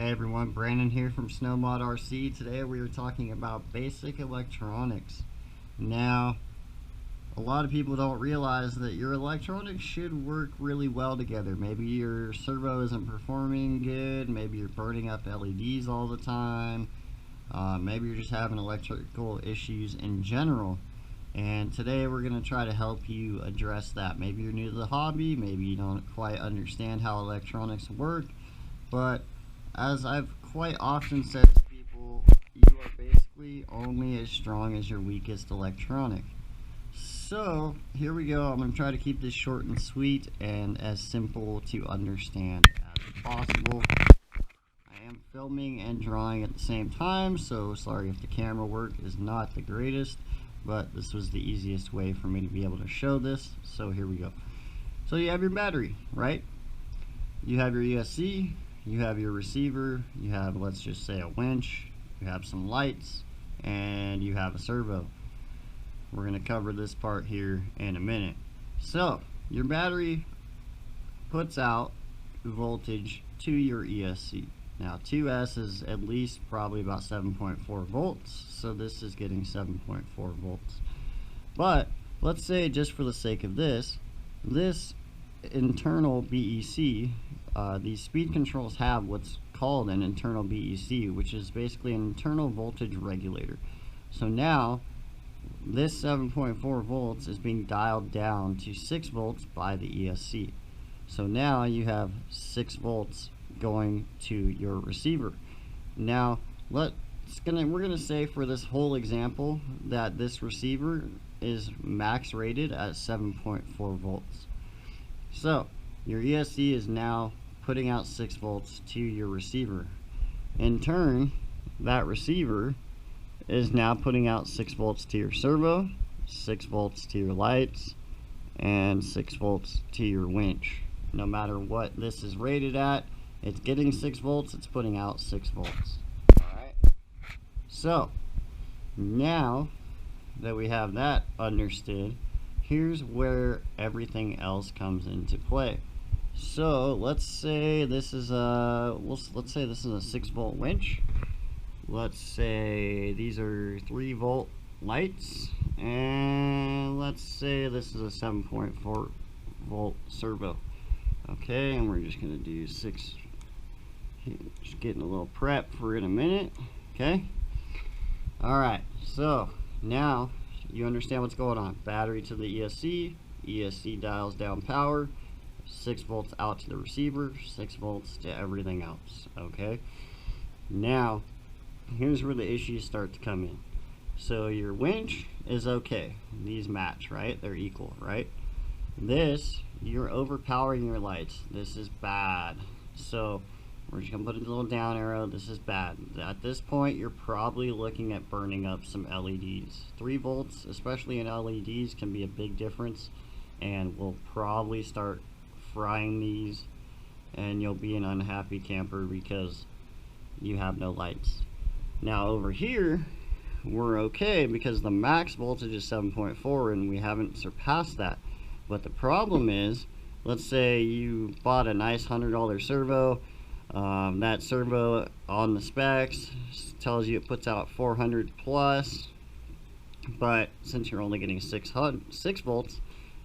Hey everyone, Brandon here from SnowmodRC. Today we are talking about basic electronics. Now, a lot of people don't realize that your electronics should work really well together. Maybe your servo isn't performing good, maybe you're burning up LEDs all the time, maybe you're just having electrical issues in general. And today we're going to try to help you address that. Maybe you're new to the hobby, maybe you don't quite understand how electronics work, but as I've quite often said to people, you are basically only as strong as your weakest electronic. So here we go. I'm going to try to keep this short and sweet and as simple to understand as possible. I am filming and drawing at the same time, so sorry if the camera work is not the greatest, but this was the easiest way for me to be able to show this. So here we go. So you have your battery, right? You have your ESC. You have your receiver, you have, let's just say, a winch, you have some lights, and you have a servo. We're going to cover this part here in a minute. So, your battery puts out voltage to your ESC. Now, 2S is at least probably about 7.4 volts, so this is getting 7.4 volts. But, let's say, just for the sake of this internal BEC, these speed controls have what's called an internal BEC, which is basically an internal voltage regulator. So now this 7.4 volts is being dialed down to 6 volts by the ESC. So now you have 6 volts going to your receiver. Now we're going to say for this whole example that this receiver is max rated at 7.4 volts. So your ESC is now putting out 6 volts to your receiver. In turn, that receiver is now putting out 6 volts to your servo, 6 volts to your lights, and 6 volts to your winch. No matter what this is rated at, it's getting 6 volts, it's putting out 6 volts. Alright? So, now that we have that understood, here's where everything else comes into play. So let's say this is a 6 volt winch. Let's say these are 3 volt lights, and let's say this is a 7.4 volt servo. Okay, and we're just gonna do 6. Just getting a little prep for in a minute. Okay. All right. So now you understand what's going on. Battery to the ESC. ESC dials down power. 6 volts out to the receiver, 6 volts to everything else. Okay, now here's where the issues start to come in. So your winch is okay, these match, right? They're equal, right? This, you're overpowering your lights. This is bad. So we're just gonna put a little down arrow. This is bad. At this point, you're probably looking at burning up some LEDs. 3 volts, especially in LEDs, can be a big difference, and we'll probably start frying these, and you'll be an unhappy camper because you have no lights. Now over here we're okay because the max voltage is 7.4 and we haven't surpassed that. But the problem is, let's say you bought a nice $100 servo. That servo on the specs tells you it puts out 400 plus, but since you're only getting 6 volts,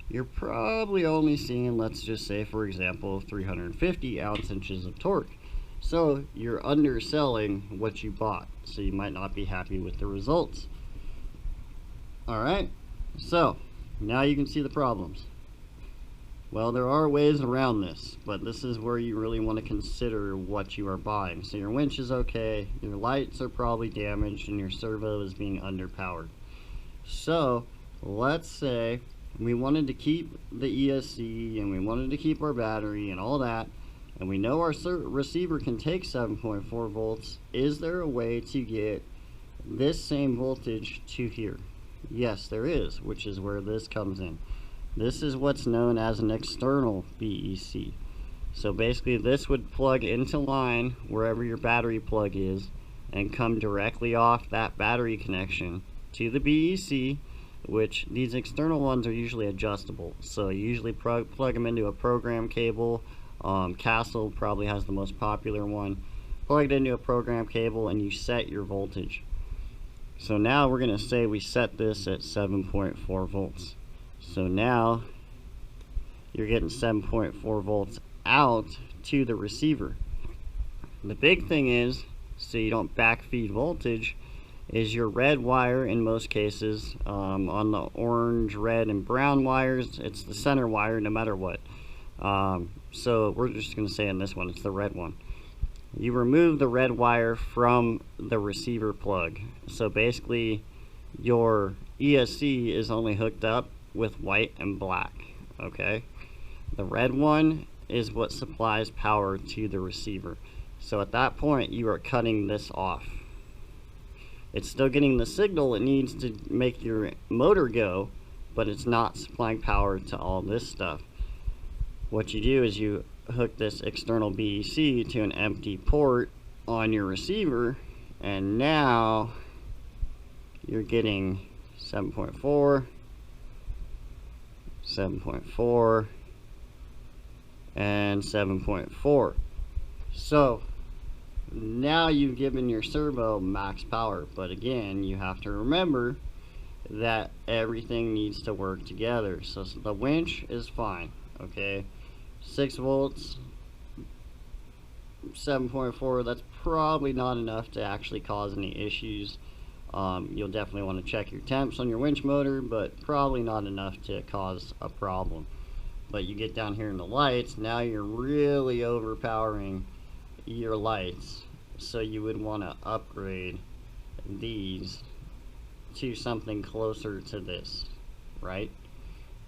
you're probably only seeing, let's just say for example, 350 ounce-inches of torque. So you're underselling what you bought, so you might not be happy with the results. Alright, so now you can see the problems. Well, there are ways around this, but this is where you really want to consider what you are buying. So your winch is okay, your lights are probably damaged, and your servo is being underpowered. So let's say we wanted to keep the ESC and we wanted to keep our battery and all that, and we know our receiver can take 7.4 volts. Is there a way to get this same voltage to here? Yes, there is, which is where this comes in. This is what's known as an external BEC. So basically this would plug into line wherever your battery plug is and come directly off that battery connection to the BEC, which these external ones are usually adjustable. So you usually plug them into a program cable. Castle probably has the most popular one. plug it into a program cable, and you set your voltage. So now we're going to say we set this at 7.4 volts. So now you're getting 7.4 volts out to the receiver. The big thing is, so you don't backfeed voltage, is your red wire in most cases. On the orange, red, and brown wires, it's the center wire no matter what. So we're just going to say in this one, it's the red one. You remove the red wire from the receiver plug. So basically your ESC is only hooked up with white and black, okay? The red one is what supplies power to the receiver. So at that point you are cutting this off. It's still getting the signal it needs to make your motor go, but it's not supplying power to all this stuff. What you do is you hook this external BEC to an empty port on your receiver, and now you're getting 7.4, 7.4, and 7.4. So now you've given your servo max power, but again, you have to remember that everything needs to work together. So the winch is fine, okay? 6 volts, 7.4, that's probably not enough to actually cause any issues. You'll definitely want to check your temps on your winch motor, but probably not enough to cause a problem. But you get down here in the lights, now you're really overpowering your lights, so you would want to upgrade these to something closer to this, right?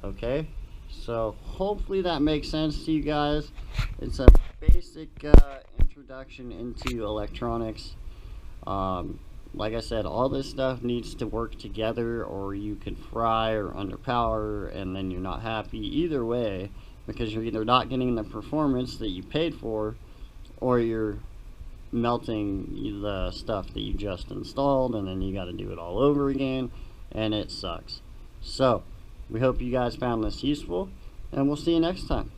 Okay, so hopefully that makes sense to you guys. It's a basic introduction into electronics. Like I said, all this stuff needs to work together, or you could fry or underpower and then you're not happy either way, because you're either not getting the performance that you paid for, or you're melting the stuff that you just installed, and then you got to do it all over again, and it sucks. So we hope you guys found this useful, and we'll see you next time.